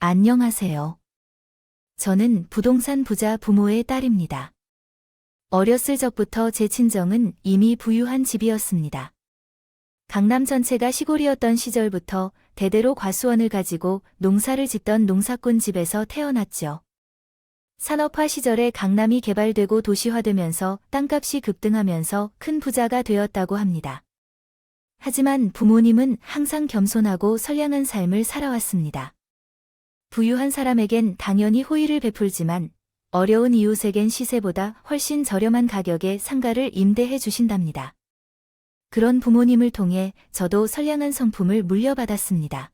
안녕하세요. 저는 부동산 부자 부모의 딸입니다. 어렸을 적부터 제 친정은 이미 부유한 집이었습니다. 강남 전체가 시골이었던 시절부터 대대로 과수원을 가지고 농사를 짓던 농사꾼 집에서 태어났죠. 산업화 시절에 강남이 개발되고 도시화되면서 땅값이 급등하면서 큰 부자가 되었다고 합니다. 하지만 부모님은 항상 겸손하고 선량한 삶을 살아왔습니다. 부유한 사람에겐 당연히 호의를 베풀지만 어려운 이웃에겐 시세보다 훨씬 저렴한 가격에 상가를 임대해 주신답니다. 그런 부모님을 통해 저도 선량한 성품을 물려받았습니다.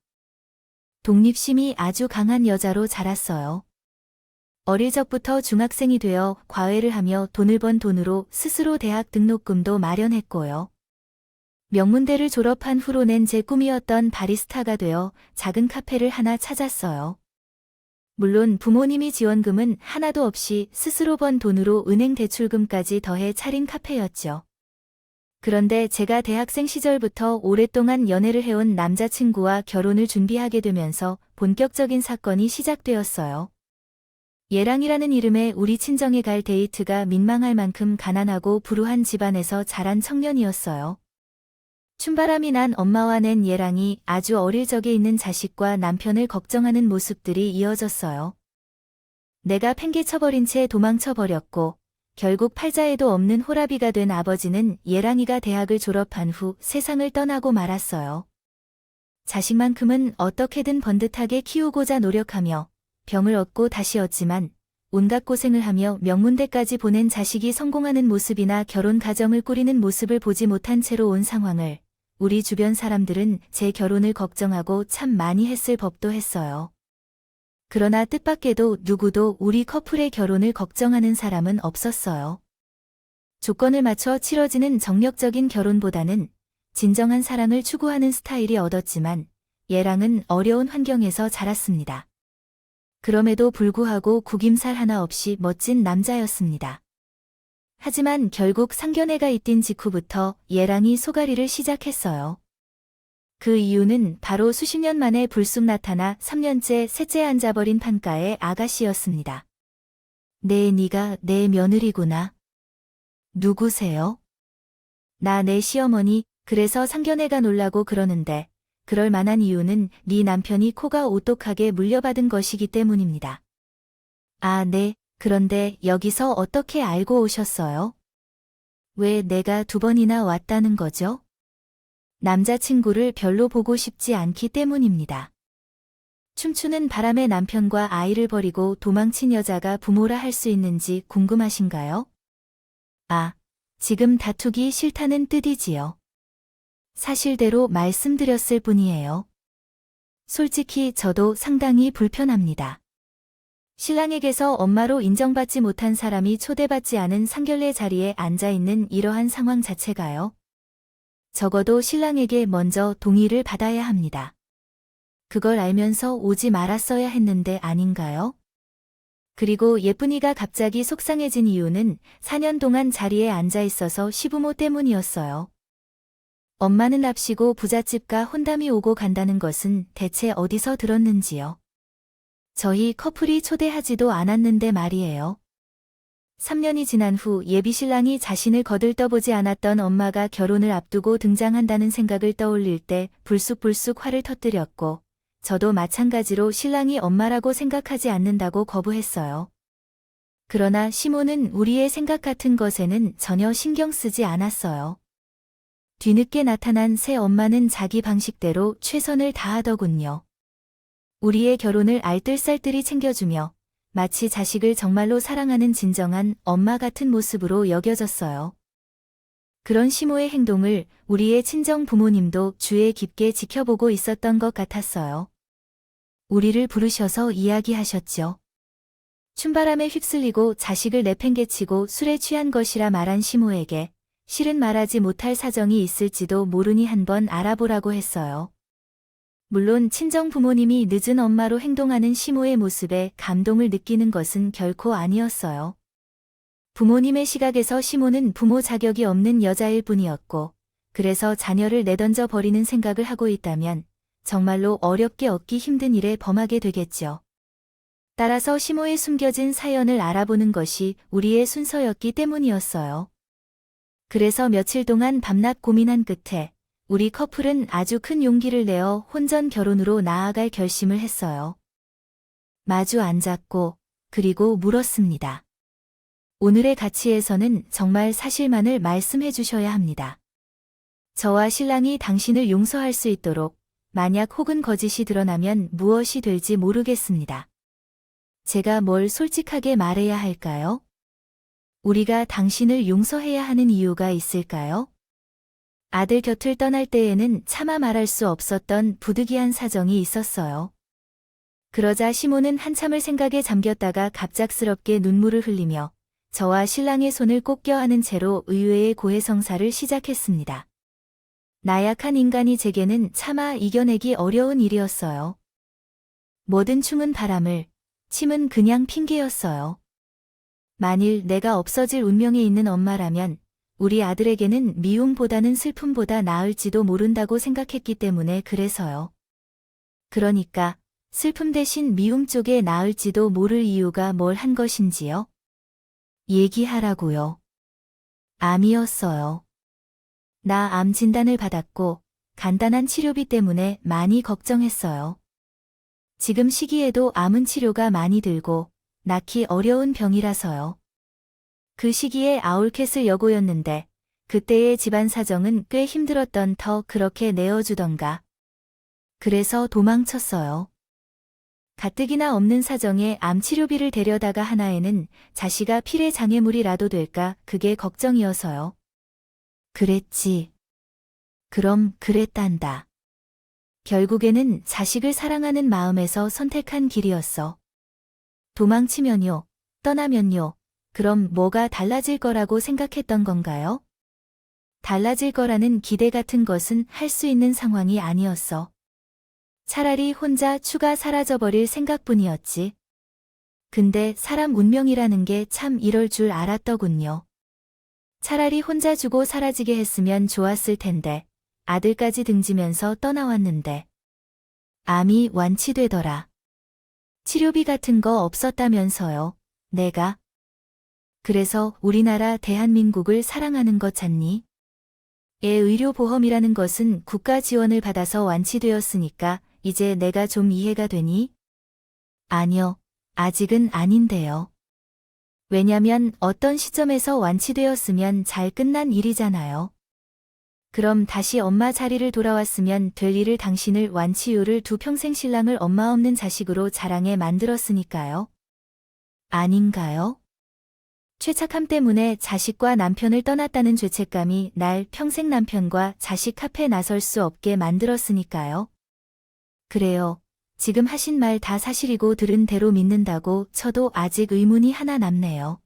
독립심이 아주 강한 여자로 자랐어요. 어릴 적부터 중학생이 되어 과외를 하며 돈을 번 돈으로 스스로 대학 등록금도 마련했고요. 명문대를 졸업한 후로 낸 제 꿈이었던 바리스타가 되어 작은 카페를 하나 찾았어요. 물론 부모님이 지원금은 하나도 없이 스스로 번 돈으로 은행 대출금까지 더해 차린 카페였죠. 그런데 제가 대학생 시절부터 오랫동안 연애를 해온 남자친구와 결혼을 준비하게 되면서 본격적인 사건이 시작되었어요. 예랑이라는 이름의 우리 친정에 갈 데이트가 민망할 만큼 가난하고 불우한 집안에서 자란 청년이었어요. 춤바람이 난 엄마와 낸 예랑이 아주 어릴 적에 있는 자식과 남편을 걱정하는 모습들이 이어졌어요. 내가 팽개쳐버린 채 도망쳐버렸고 결국 팔자에도 없는 호라비가 된 아버지는 예랑이가 대학을 졸업한 후 세상을 떠나고 말았어요. 자식만큼은 어떻게든 번듯하게 키우고자 노력하며 병을 얻고 다시 얻지만 온갖 고생을 하며 명문대까지 보낸 자식이 성공하는 모습이나 결혼 가정을 꾸리는 모습을 보지 못한 채로 온 상황을 우리 주변 사람들은 제 결혼을 걱정하고 참 많이 했을 법도 했어요. 그러나 뜻밖에도 누구도 우리 커플의 결혼을 걱정하는 사람은 없었어요. 조건을 맞춰 치러지는 정력적인 결혼보다는 진정한 사랑을 추구하는 스타일이 얻었지만 예랑은 어려운 환경에서 자랐습니다. 그럼에도 불구하고 구김살 하나 없이 멋진 남자였습니다. 하지만 결국 상견례가 잇딘 직후부터 예랑이 소가리를 시작했어요. 그 이유는 바로 수십 년 만에 불쑥 나타나 3년째 셋째 앉아버린 판가의 아가씨였습니다. 네가 내 며느리구나. 누구세요? 나 내 시어머니. 그래서 상견례가 놀라고 그러는데 그럴 만한 이유는 네 남편이 코가 오똑하게 물려받은 것이기 때문입니다. 아, 네. 그런데 여기서 어떻게 알고 오셨어요? 왜 내가 2번이나 왔다는 거죠? 남자친구를 별로 보고 싶지 않기 때문입니다. 춤추는 바람에 남편과 아이를 버리고 도망친 여자가 부모라 할 수 있는지 궁금하신가요? 아, 지금 다투기 싫다는 뜻이지요. 사실대로 말씀드렸을 뿐이에요. 솔직히 저도 상당히 불편합니다. 신랑에게서 엄마로 인정받지 못한 사람이 초대받지 않은 상견례 자리에 앉아있는 이러한 상황 자체가요. 적어도 신랑에게 먼저 동의를 받아야 합니다. 그걸 알면서 오지 말았어야 했는데 아닌가요? 그리고 예쁜이가 갑자기 속상해진 이유는 4년 동안 자리에 앉아있어서 시부모 때문이었어요. 엄마는 납시고 부잣집과 혼담이 오고 간다는 것은 대체 어디서 들었는지요. 저희 커플이 초대하지도 않았는데 말이에요. 3년이 지난 후 예비신랑이 자신을 거들떠보지 않았던 엄마가 결혼을 앞두고 등장한다는 생각을 떠올릴 때 불쑥불쑥 화를 터뜨렸고 저도 마찬가지로 신랑이 엄마라고 생각하지 않는다고 거부했어요. 그러나 시모는 우리의 생각 같은 것에는 전혀 신경 쓰지 않았어요. 뒤늦게 나타난 새 엄마는 자기 방식대로 최선을 다하더군요. 우리의 결혼을 알뜰살뜰히 챙겨주며 마치 자식을 정말로 사랑하는 진정한 엄마 같은 모습으로 여겨졌어요. 그런 시모의 행동을 우리의 친정 부모님도 주의 깊게 지켜보고 있었던 것 같았어요. 우리를 부르셔서 이야기하셨죠. 춤바람에 휩쓸리고 자식을 내팽개치고 술에 취한 것이라 말한 시모에게 실은 말하지 못할 사정이 있을지도 모르니 한번 알아보라고 했어요. 물론 친정 부모님이 늦은 엄마로 행동하는 시모의 모습에 감동을 느끼는 것은 결코 아니었어요. 부모님의 시각에서 시모는 부모 자격이 없는 여자일 뿐이었고, 그래서 자녀를 내던져 버리는 생각을 하고 있다면 정말로 어렵게 얻기 힘든 일에 범하게 되겠죠. 따라서 시모에 숨겨진 사연을 알아보는 것이 우리의 순서였기 때문이었어요. 그래서 며칠 동안 밤낮 고민한 끝에 우리 커플은 아주 큰 용기를 내어 혼전 결혼으로 나아갈 결심을 했어요. 마주 앉았고 그리고 물었습니다. 오늘의 가치에서는 정말 사실만을 말씀해 주셔야 합니다. 저와 신랑이 당신을 용서할 수 있도록 만약 혹은 거짓이 드러나면 무엇이 될지 모르겠습니다. 제가 뭘 솔직하게 말해야 할까요? 우리가 당신을 용서해야 하는 이유가 있을까요? 아들 곁을 떠날 때에는 차마 말할 수 없었던 부득이한 사정이 있었어요. 그러자 시모는 한참을 생각에 잠겼다가 갑작스럽게 눈물을 흘리며 저와 신랑의 손을 꼭 껴안은 채로 의외의 고해성사를 시작했습니다. 나약한 인간이 제게는 차마 이겨내기 어려운 일이었어요. 뭐든 충은 바람을, 침은 그냥 핑계였어요. 만일 내가 없어질 운명에 있는 엄마라면 우리 아들에게는 미움보다는 슬픔보다 나을지도 모른다고 생각했기 때문에 그래서요. 그러니까 슬픔 대신 미움 쪽에 나을지도 모를 이유가 뭘 한 것인지요? 얘기하라고요. 암이었어요. 나 암 진단을 받았고 간단한 치료비 때문에 많이 걱정했어요. 지금 시기에도 암은 치료가 많이 들고 낳기 어려운 병이라서요. 그 시기에 아울캣을 여고였는데 그때의 집안 사정은 꽤 힘들었던 터 그렇게 내어주던가. 그래서 도망쳤어요. 가뜩이나 없는 사정에 암 치료비를 데려다가 하나에는 자식아 필의 장애물이라도 될까 그게 걱정이어서요. 그랬지. 그럼 그랬단다. 결국에는 자식을 사랑하는 마음에서 선택한 길이었어. 도망치면요, 떠나면요, 그럼 뭐가 달라질 거라고 생각했던 건가요? 달라질 거라는 기대 같은 것은 할 수 있는 상황이 아니었어. 차라리 혼자 추가 사라져버릴 생각뿐이었지. 근데 사람 운명이라는 게 참 이럴 줄 알았더군요. 차라리 혼자 주고 사라지게 했으면 좋았을 텐데 아들까지 등지면서 떠나왔는데 암이 완치되더라. 치료비 같은 거 없었다면서요. 내가. 그래서 우리나라 대한민국을 사랑하는 것 같니? 의료보험이라는 것은 국가 지원을 받아서 완치되었으니까 이제 내가 좀 이해가 되니? 아니요, 아직은 아닌데요. 왜냐면 어떤 시점에서 완치되었으면 잘 끝난 일이잖아요. 그럼 다시 엄마 자리를 돌아왔으면 될 일을 당신을 완치유를 두 평생 신랑을 엄마 없는 자식으로 자랑해 만들었으니까요. 아닌가요? 죄책감 때문에 자식과 남편을 떠났다는 죄책감이 날 평생 남편과 자식 앞에 나설 수 없게 만들었으니까요. 그래요. 지금 하신 말 다 사실이고 들은 대로 믿는다고 쳐도 아직 의문이 하나 남네요.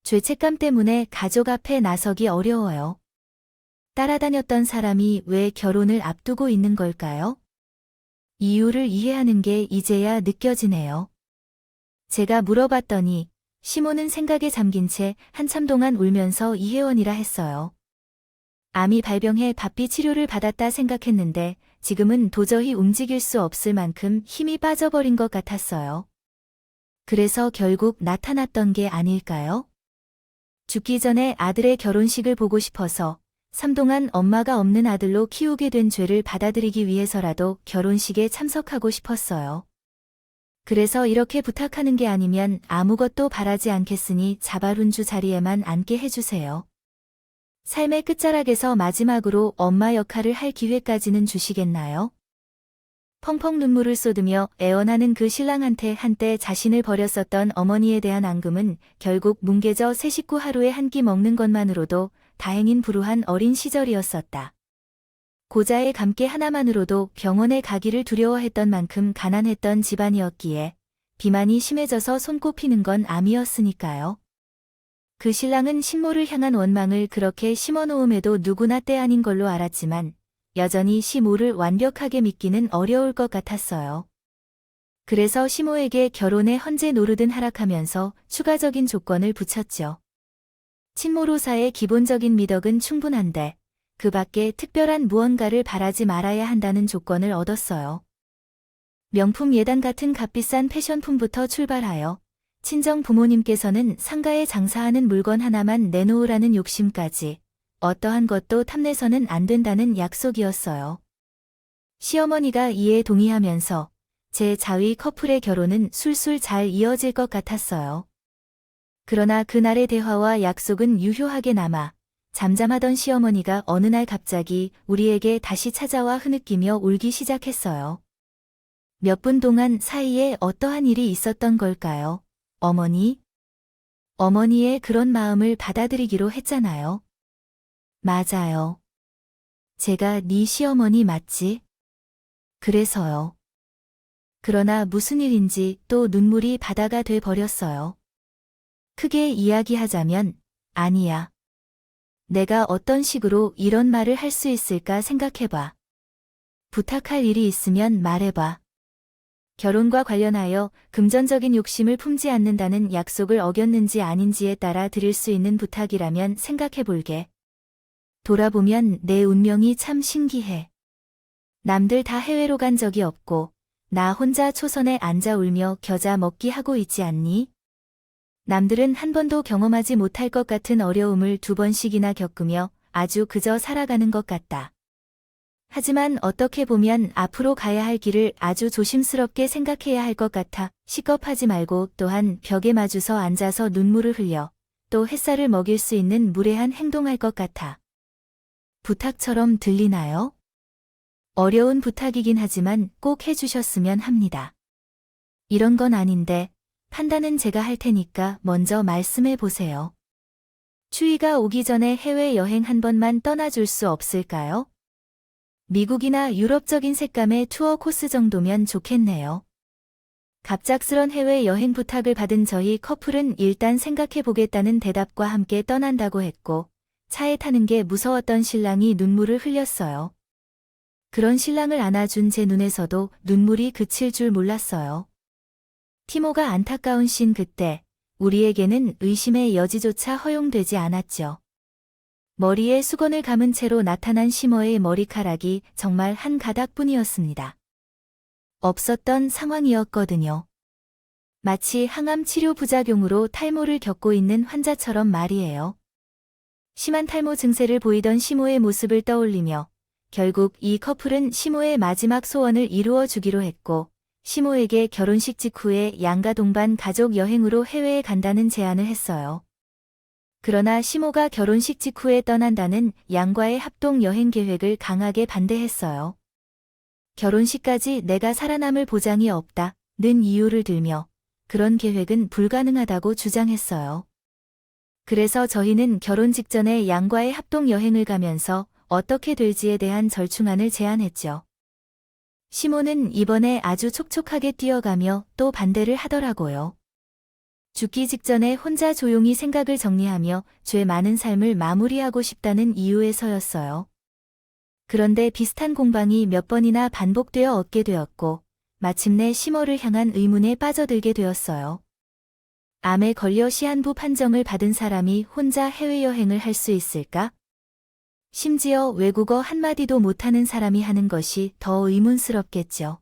죄책감 때문에 가족 앞에 나서기 어려워요. 따라다녔던 사람이 왜 결혼을 앞두고 있는 걸까요? 이유를 이해하는 게 이제야 느껴지네요. 제가 물어봤더니 시모는 생각에 잠긴 채 한참 동안 울면서 이혜원이라 했어요. 암이 발병해 바삐 치료를 받았다 생각했는데 지금은 도저히 움직일 수 없을 만큼 힘이 빠져버린 것 같았어요. 그래서 결국 나타났던 게 아닐까요? 죽기 전에 아들의 결혼식을 보고 싶어서 3 동안 엄마가 없는 아들로 키우게 된 죄를 받아들이기 위해서라도 결혼식에 참석하고 싶었어요. 그래서 이렇게 부탁하는 게 아니면 아무것도 바라지 않겠으니 자발운주 자리에만 앉게 해주세요. 삶의 끝자락에서 마지막으로 엄마 역할을 할 기회까지는 주시겠나요? 펑펑 눈물을 쏟으며 애원하는 그 신랑한테 한때 자신을 버렸었던 어머니에 대한 앙금은 결국 뭉개져 새 식구 하루에 한 끼 먹는 것만으로도 다행인 불우한 어린 시절이었었다. 고자의 감기 하나만으로도 병원에 가기를 두려워했던 만큼 가난했던 집안이었기에 비만이 심해져서 손꼽히는 건 암이었으니까요. 그 신랑은 신모를 향한 원망을 그렇게 심어놓음에도 누구나 때 아닌 걸로 알았지만 여전히 시모를 완벽하게 믿기는 어려울 것 같았어요. 그래서 시모에게 결혼에 헌재 노르든 하락하면서 추가적인 조건을 붙였죠. 친모로사의 기본적인 미덕은 충분한데 그 밖에 특별한 무언가를 바라지 말아야 한다는 조건을 얻었어요. 명품 예단 같은 값비싼 패션품부터 출발하여 친정 부모님께서는 상가에 장사하는 물건 하나만 내놓으라는 욕심까지 어떠한 것도 탐내서는 안 된다는 약속이었어요. 시어머니가 이에 동의하면서 제 자위 커플의 결혼은 술술 잘 이어질 것 같았어요. 그러나 그날의 대화와 약속은 유효하게 남아 잠잠하던 시어머니가 어느 날 갑자기 우리에게 다시 찾아와 흐느끼며 울기 시작했어요. 몇 분 동안 사이에 어떠한 일이 있었던 걸까요? 어머니? 어머니의 그런 마음을 받아들이기로 했잖아요. 맞아요. 제가 네 시어머니 맞지? 그래서요. 그러나 무슨 일인지 또 눈물이 바다가 돼 버렸어요. 크게 이야기하자면, 아니야. 내가 어떤 식으로 이런 말을 할 수 있을까 생각해봐. 부탁할 일이 있으면 말해봐. 결혼과 관련하여 금전적인 욕심을 품지 않는다는 약속을 어겼는지 아닌지에 따라 드릴 수 있는 부탁이라면 생각해볼게. 돌아보면 내 운명이 참 신기해. 남들 다 해외로 간 적이 없고 나 혼자 초선에 앉아 울며 겨자 먹기 하고 있지 않니? 남들은 한 번도 경험하지 못할 것 같은 어려움을 2번씩이나 겪으며 아주 그저 살아가는 것 같다. 하지만 어떻게 보면 앞으로 가야 할 길을 아주 조심스럽게 생각해야 할 것 같아 시겁하지 말고 또한 벽에 마주서 앉아서 눈물을 흘려 또 햇살을 먹일 수 있는 무례한 행동할 것 같아. 부탁처럼 들리나요? 어려운 부탁이긴 하지만 꼭 해주셨으면 합니다. 이런 건 아닌데 판단은 제가 할 테니까 먼저 말씀해 보세요. 추위가 오기 전에 해외여행 한 번만 떠나줄 수 없을까요? 미국이나 유럽적인 색감의 투어 코스 정도면 좋겠네요. 갑작스런 해외여행 부탁을 받은 저희 커플은 일단 생각해 보겠다는 대답과 함께 떠난다고 했고 차에 타는 게 무서웠던 신랑이 눈물을 흘렸어요. 그런 신랑을 안아준 제 눈에서도 눈물이 그칠 줄 몰랐어요. 티모가 안타까운 신 그때 우리에게는 의심의 여지조차 허용되지 않았죠. 머리에 수건을 감은 채로 나타난 시모의 머리카락이 정말 한 가닥뿐이었습니다. 없었던 상황이었거든요. 마치 항암 치료 부작용으로 탈모를 겪고 있는 환자처럼 말이에요. 심한 탈모 증세를 보이던 시모의 모습을 떠올리며 결국 이 커플은 시모의 마지막 소원을 이루어 주기로 했고 시모에게 결혼식 직후에 양가 동반 가족 여행으로 해외에 간다는 제안을 했어요. 그러나 시모가 결혼식 직후에 떠난다는 양과의 합동 여행 계획을 강하게 반대했어요. 결혼식까지 내가 살아남을 보장이 없다는 이유를 들며 그런 계획은 불가능하다고 주장했어요. 그래서 저희는 결혼 직전에 양과의 합동 여행을 가면서 어떻게 될지에 대한 절충안을 제안했죠. 시모는 이번에 아주 촉촉하게 뛰어가며 또 반대를 하더라고요. 죽기 직전에 혼자 조용히 생각을 정리하며 죄 많은 삶을 마무리하고 싶다는 이유에서였어요. 그런데 비슷한 공방이 몇 번이나 반복되어 얻게 되었고 마침내 시모를 향한 의문에 빠져들게 되었어요. 암에 걸려 시한부 판정을 받은 사람이 혼자 해외여행을 할 수 있을까? 심지어 외국어 한마디도 못하는 사람이 하는 것이 더 의문스럽겠죠.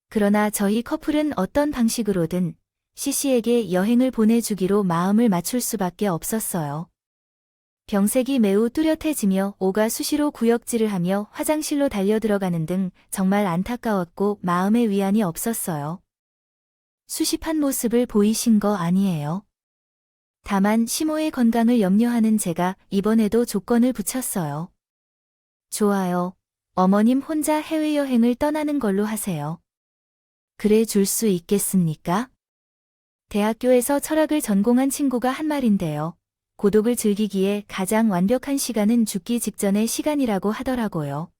그러나 저희 커플은 어떤 방식으로든 시시에게 여행을 보내주기로 마음을 맞출 수밖에 없었어요. 병색이 매우 뚜렷해지며 오가 수시로 구역질을 하며 화장실로 달려들어가는 등 정말 안타까웠고 마음의 위안이 없었어요. 수십한 모습을 보이신 거 아니에요. 다만 시모의 건강을 염려하는 제가 이번에도 조건을 붙였어요. 좋아요. 어머님 혼자 해외여행을 떠나는 걸로 하세요. 그래 줄 수 있겠습니까? 대학교에서 철학을 전공한 친구가 한 말인데요. 고독을 즐기기에 가장 완벽한 시간은 죽기 직전의 시간이라고 하더라고요.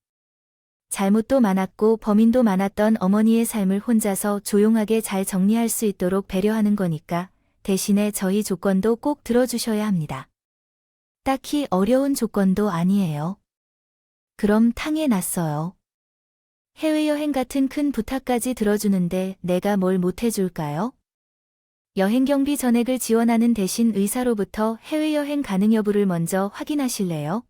잘못도 많았고 범인도 많았던 어머니의 삶을 혼자서 조용하게 잘 정리할 수 있도록 배려하는 거니까 대신에 저희 조건도 꼭 들어주셔야 합니다. 딱히 어려운 조건도 아니에요. 그럼 탕에 났어요. 해외여행 같은 큰 부탁까지 들어주는데 내가 뭘 못해줄까요? 여행 경비 전액을 지원하는 대신 의사로부터 해외여행 가능 여부를 먼저 확인하실래요?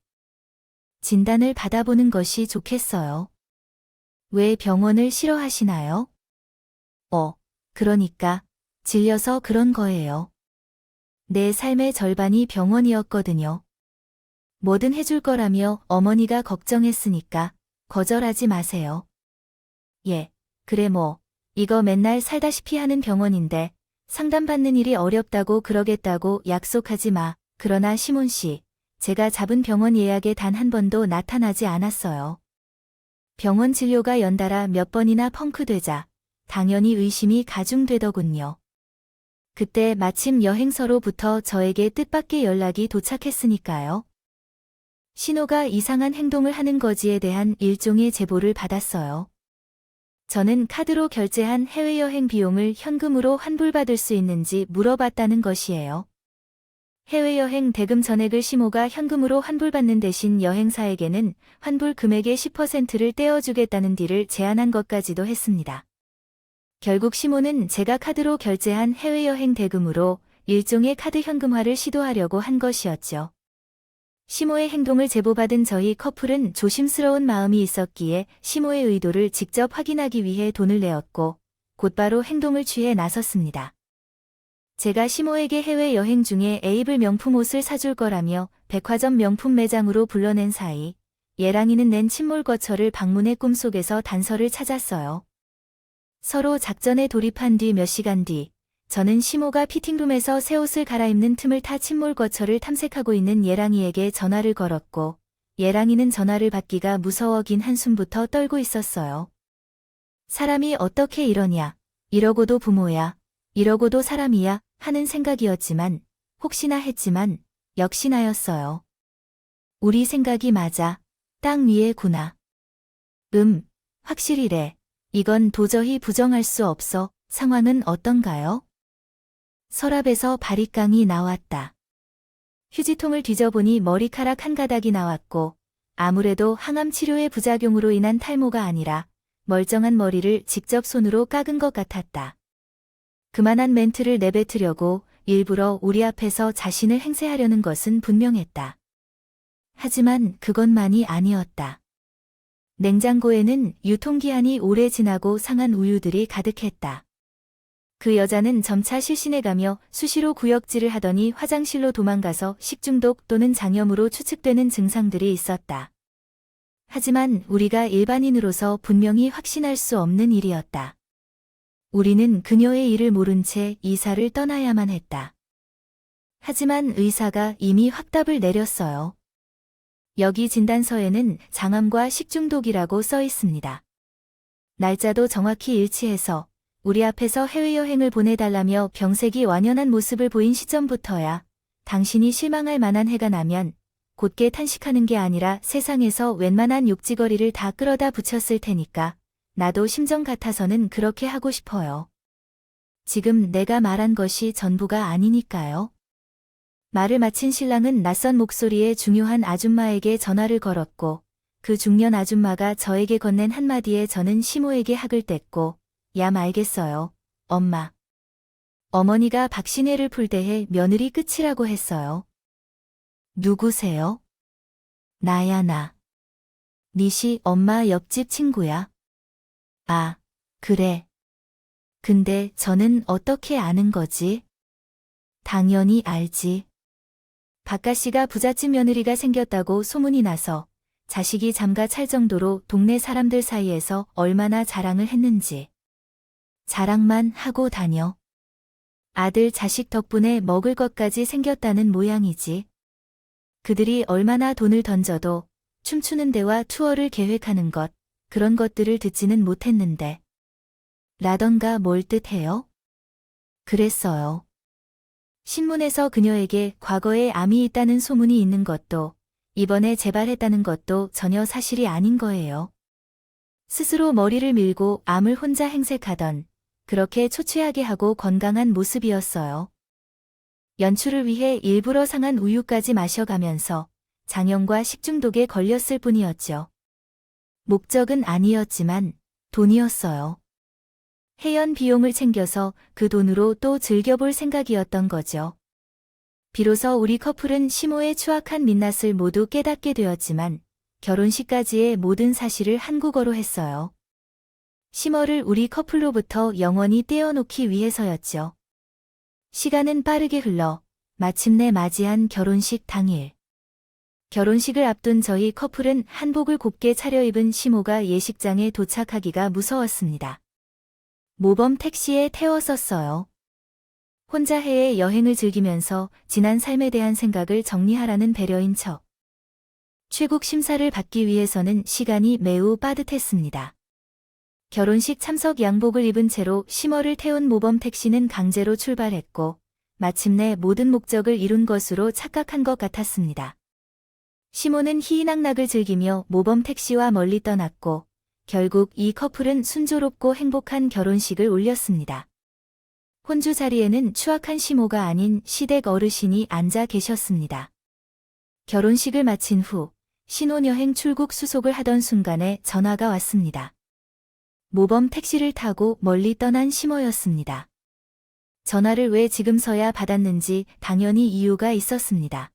진단을 받아보는 것이 좋겠어요. 왜 병원을 싫어하시나요? 그러니까 질려서 그런 거예요. 내 삶의 절반이 병원이었거든요. 뭐든 해줄 거라며 어머니가 걱정했으니까 거절하지 마세요. 예, 그래 뭐, 이거 맨날 살다시피 하는 병원인데 상담받는 일이 어렵다고 그러겠다고 약속하지 마. 그러나 시몬 씨, 제가 잡은 병원 예약에 단 한 번도 나타나지 않았어요. 병원 진료가 연달아 몇 번이나 펑크되자 당연히 의심이 가중되더군요. 그때 마침 여행서로부터 저에게 뜻밖의 연락이 도착했으니까요. 신호가 이상한 행동을 하는 거지에 대한 일종의 제보를 받았어요. 저는 카드로 결제한 해외여행 비용을 현금으로 환불받을 수 있는지 물어봤다는 것이에요. 해외여행 대금 전액을 시모가 현금으로 환불받는 대신 여행사에게는 환불 금액의 10%를 떼어주겠다는 딜을 제안한 것까지도 했습니다. 결국 시모는 제가 카드로 결제한 해외여행 대금으로 일종의 카드 현금화를 시도하려고 한 것이었죠. 시모의 행동을 제보받은 저희 커플은 조심스러운 마음이 있었기에 시모의 의도를 직접 확인하기 위해 돈을 내었고 곧바로 행동을 취해 나섰습니다. 제가 시모에게 해외여행 중에 에이블 명품 옷을 사줄 거라며 백화점 명품 매장으로 불러낸 사이 예랑이는 낸 침몰 거처를 방문해 꿈속에서 단서를 찾았어요. 서로 작전에 돌입한 뒤 몇 시간 뒤 저는 시모가 피팅룸에서 새 옷을 갈아입는 틈을 타 침몰 거처를 탐색하고 있는 예랑이에게 전화를 걸었고 예랑이는 전화를 받기가 무서워 긴 한숨부터 떨고 있었어요. 사람이 어떻게 이러냐, 이러고도 부모야, 이러고도 사람이야 하는 생각이었지만 혹시나 했지만 역시나였어요. 우리 생각이 맞아. 땅 위에구나. 확실히래. 이건 도저히 부정할 수 없어. 상황은 어떤가요? 서랍에서 바리깡이 나왔다. 휴지통을 뒤져보니 머리카락 한 가닥이 나왔고 아무래도 항암 치료의 부작용으로 인한 탈모가 아니라 멀쩡한 머리를 직접 손으로 깎은 것 같았다. 그만한 멘트를 내뱉으려고 일부러 우리 앞에서 자신을 행세하려는 것은 분명했다. 하지만 그것만이 아니었다. 냉장고에는 유통기한이 오래 지나고 상한 우유들이 가득했다. 그 여자는 점차 실신해가며 수시로 구역질을 하더니 화장실로 도망가서 식중독 또는 장염으로 추측되는 증상들이 있었다. 하지만 우리가 일반인으로서 분명히 확신할 수 없는 일이었다. 우리는 그녀의 일을 모른 채 이사를 떠나야만 했다. 하지만 의사가 이미 확답을 내렸어요. 여기 진단서에는 장암과 식중독이라고 써 있습니다. 날짜도 정확히 일치해서 우리 앞에서 해외여행을 보내달라며 병색이 완연한 모습을 보인 시점부터야 당신이 실망할 만한 해가 나면 곧게 탄식하는 게 아니라 세상에서 웬만한 욕지거리를 다 끌어다 붙였을 테니까 나도 심정 같아서는 그렇게 하고 싶어요. 지금 내가 말한 것이 전부가 아니니까요. 말을 마친 신랑은 낯선 목소리에 중요한 아줌마에게 전화를 걸었고 그 중년 아줌마가 저에게 건넨 한마디에 저는 시모에게 학을 뗐고 야 알겠어요, 엄마. 어머니가 박신혜를 풀대해 며느리 끝이라고 했어요. 누구세요? 나야 나. 니시 엄마 옆집 친구야. 아, 그래. 근데 저는 어떻게 아는 거지? 당연히 알지. 박가씨가 부잣집 며느리가 생겼다고 소문이 나서 자식이 잠가 찰 정도로 동네 사람들 사이에서 얼마나 자랑을 했는지. 자랑만 하고 다녀. 아들 자식 덕분에 먹을 것까지 생겼다는 모양이지. 그들이 얼마나 돈을 던져도 춤추는 데와 투어를 계획하는 것, 그런 것들을 듣지는 못했는데. 라던가 뭘 뜻해요? 그랬어요. 신문에서 그녀에게 과거에 암이 있다는 소문이 있는 것도 이번에 재발했다는 것도 전혀 사실이 아닌 거예요. 스스로 머리를 밀고 암을 혼자 행색하던 그렇게 초췌하게 하고 건강한 모습이었어요. 연출을 위해 일부러 상한 우유까지 마셔가면서 장염과 식중독에 걸렸을 뿐이었죠. 목적은 아니었지만 돈이었어요. 해연 비용을 챙겨서 그 돈으로 또 즐겨볼 생각이었던 거죠. 비로소 우리 커플은 시모의 추악한 민낯을 모두 깨닫게 되었지만 결혼식까지의 모든 사실을 한국어로 했어요. 심어를 우리 커플로부터 영원히 떼어놓기 위해서였죠. 시간은 빠르게 흘러 마침내 맞이한 결혼식 당일. 결혼식을 앞둔 저희 커플은 한복을 곱게 차려입은 시모가 예식장에 도착하기가 무서웠습니다. 모범 택시에 태웠었어요. 혼자 해외 여행을 즐기면서 지난 삶에 대한 생각을 정리하라는 배려인 척. 최국 심사를 받기 위해서는 시간이 매우 빠듯했습니다. 결혼식 참석 양복을 입은 채로 시머를 태운 모범 택시는 강제로 출발했고 마침내 모든 목적을 이룬 것으로 착각한 것 같았습니다. 시모는 희희낙낙을 즐기며 모범 택시와 멀리 떠났고 결국 이 커플은 순조롭고 행복한 결혼식을 올렸습니다. 혼주 자리에는 추악한 시모가 아닌 시댁 어르신이 앉아 계셨습니다. 결혼식을 마친 후 신혼여행 출국 수속을 하던 순간에 전화가 왔습니다. 모범 택시를 타고 멀리 떠난 시모였습니다. 전화를 왜 지금서야 받았는지 당연히 이유가 있었습니다.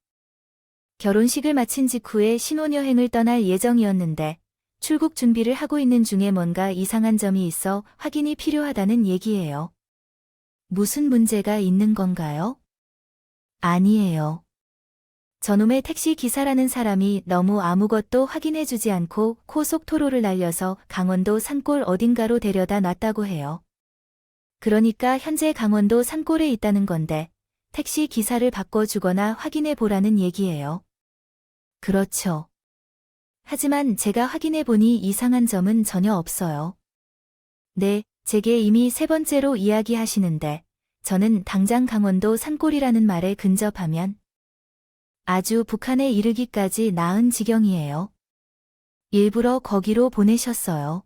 결혼식을 마친 직후에 신혼여행을 떠날 예정이었는데 출국 준비를 하고 있는 중에 뭔가 이상한 점이 있어 확인이 필요하다는 얘기예요. 무슨 문제가 있는 건가요? 아니에요. 저놈의 택시 기사라는 사람이 너무 아무것도 확인해주지 않고 고속도로를 날려서 강원도 산골 어딘가로 데려다 놨다고 해요. 그러니까 현재 강원도 산골에 있다는 건데 택시 기사를 바꿔주거나 확인해 보라는 얘기예요. 그렇죠. 하지만 제가 확인해 보니 이상한 점은 전혀 없어요. 네, 제게 이미 3번째로 이야기하시는데 저는 당장 강원도 산골이라는 말에 근접하면 아주 북한에 이르기까지 나은 지경이에요. 일부러 거기로 보내셨어요.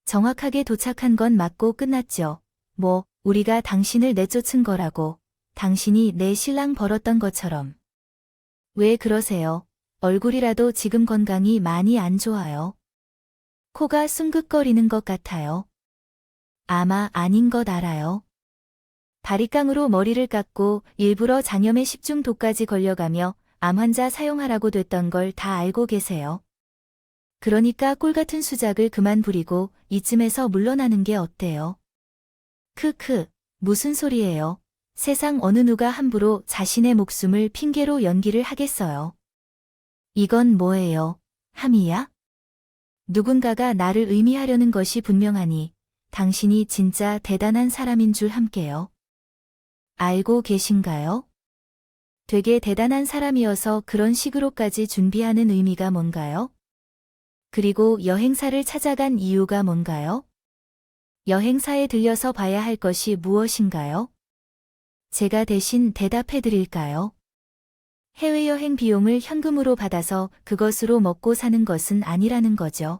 정확하게 도착한 건 맞고 끝났죠. 뭐, 우리가 당신을 내쫓은 거라고, 당신이 내 신랑 벌었던 것처럼. 왜 그러세요? 얼굴이라도 지금 건강이 많이 안 좋아요. 코가 숭긋거리는 것 같아요. 아마 아닌 것 알아요. 바리깡으로 머리를 깎고 일부러 장염에 10중도까지 걸려가며 암 환자 사용하라고 됐던 걸 다 알고 계세요. 그러니까 꿀같은 수작을 그만 부리고 이쯤에서 물러나는 게 어때요? 크크, 무슨 소리예요? 세상 어느 누가 함부로 자신의 목숨을 핑계로 연기를 하겠어요. 이건 뭐예요? 함이야? 누군가가 나를 의미하려는 것이 분명하니 당신이 진짜 대단한 사람인 줄 함께요. 알고 계신가요? 되게 대단한 사람이어서 그런 식으로까지 준비하는 의미가 뭔가요? 그리고 여행사를 찾아간 이유가 뭔가요? 여행사에 들려서 봐야 할 것이 무엇인가요? 제가 대신 대답해 드릴까요? 해외여행 비용을 현금으로 받아서 그것으로 먹고 사는 것은 아니라는 거죠.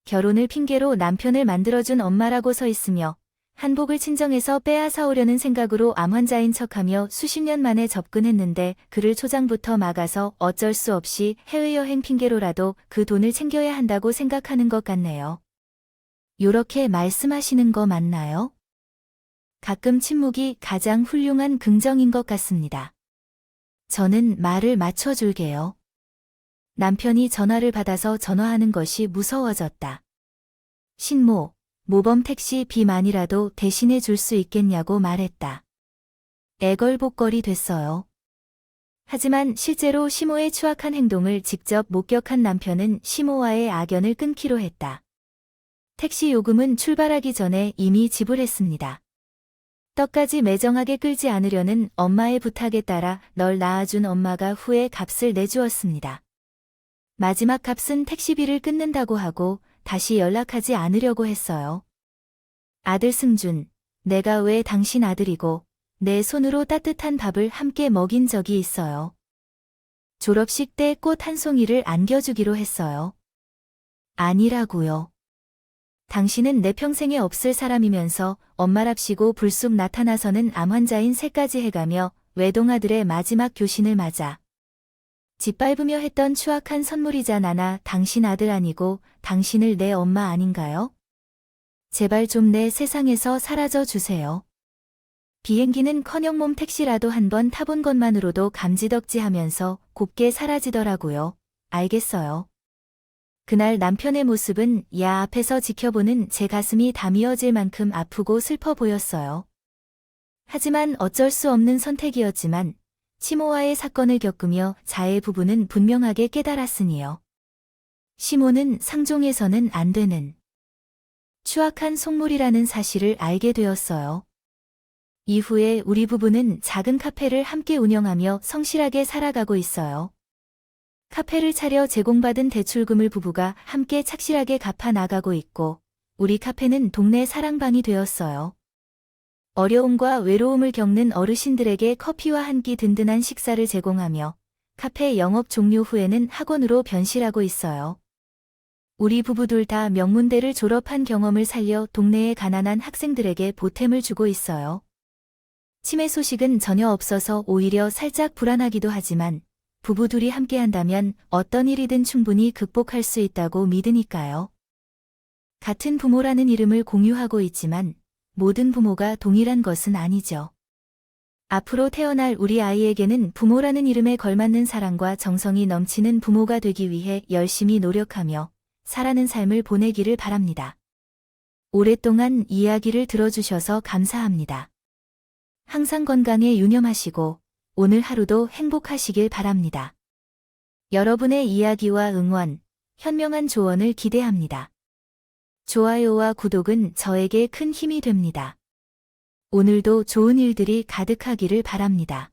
결혼을 핑계로 남편을 만들어준 엄마라고 서 있으며 한복을 친정에서 빼앗아 오려는 생각으로 암 환자인 척하며 수십 년 만에 접근했는데 그를 초장부터 막아서 어쩔 수 없이 해외여행 핑계로라도 그 돈을 챙겨야 한다고 생각하는 것 같네요. 요렇게 말씀하시는 거 맞나요? 가끔 침묵이 가장 훌륭한 긍정인 것 같습니다. 저는 말을 맞춰줄게요. 남편이 전화를 받아서 전화하는 것이 무서워졌다. 신모, 모범 택시 비만이라도 대신해 줄 수 있겠냐고 말했다. 애걸복걸이 됐어요. 하지만 실제로 시모의 추악한 행동을 직접 목격한 남편은 시모와의 악연을 끊기로 했다. 택시 요금은 출발하기 전에 이미 지불했습니다. 떡까지 매정하게 끌지 않으려는 엄마의 부탁에 따라 널 낳아준 엄마가 후에 값을 내주었습니다. 마지막 값은 택시비를 끊는다고 하고 다시 연락하지 않으려고 했어요. 아들 승준, 내가 왜 당신 아들이고 내 손으로 따뜻한 밥을 함께 먹인 적이 있어요. 졸업식 때 꽃 한 송이를 안겨주기로 했어요. 아니라고요. 당신은 내 평생에 없을 사람이면서 엄마랍시고 불쑥 나타나서는 암 환자인 새까지 해가며 외동아들의 마지막 교신을 맞아 짓밟으며 했던 추악한 선물이자 나나 당신 아들 아니고 당신을 내 엄마 아닌가요? 제발 좀 내 세상에서 사라져 주세요. 비행기는커녕 몸 택시라도 한번 타본 것만으로도 감지덕지하면서 곱게 사라지더라고요. 알겠어요. 그날 남편의 모습은 야 앞에서 지켜보는 제 가슴이 담이어질 만큼 아프고 슬퍼 보였어요. 하지만 어쩔 수 없는 선택이었지만 시모와의 사건을 겪으며 자의 부부는 분명하게 깨달았으니요. 시모는 상종해서는 안 되는 추악한 속물이라는 사실을 알게 되었어요. 이후에 우리 부부는 작은 카페를 함께 운영하며 성실하게 살아가고 있어요. 카페를 차려 제공받은 대출금을 부부가 함께 착실하게 갚아 나가고 있고, 우리 카페는 동네 사랑방이 되었어요. 어려움과 외로움을 겪는 어르신들에게 커피와 한 끼 든든한 식사를 제공하며, 카페 영업 종료 후에는 학원으로 변실하고 있어요. 우리 부부 둘 다 명문대를 졸업한 경험을 살려 동네의 가난한 학생들에게 보탬을 주고 있어요. 치매 소식은 전혀 없어서 오히려 살짝 불안하기도 하지만, 부부 둘이 함께한다면 어떤 일이든 충분히 극복할 수 있다고 믿으니까요. 같은 부모라는 이름을 공유하고 있지만 모든 부모가 동일한 것은 아니죠. 앞으로 태어날 우리 아이에게는 부모라는 이름에 걸맞는 사랑과 정성이 넘치는 부모가 되기 위해 열심히 노력하며 살아는 삶을 보내기를 바랍니다. 오랫동안 이야기를 들어주셔서 감사합니다. 항상 건강에 유념하시고 오늘 하루도 행복하시길 바랍니다. 여러분의 이야기와 응원, 현명한 조언을 기대합니다. 좋아요와 구독은 저에게 큰 힘이 됩니다. 오늘도 좋은 일들이 가득하기를 바랍니다.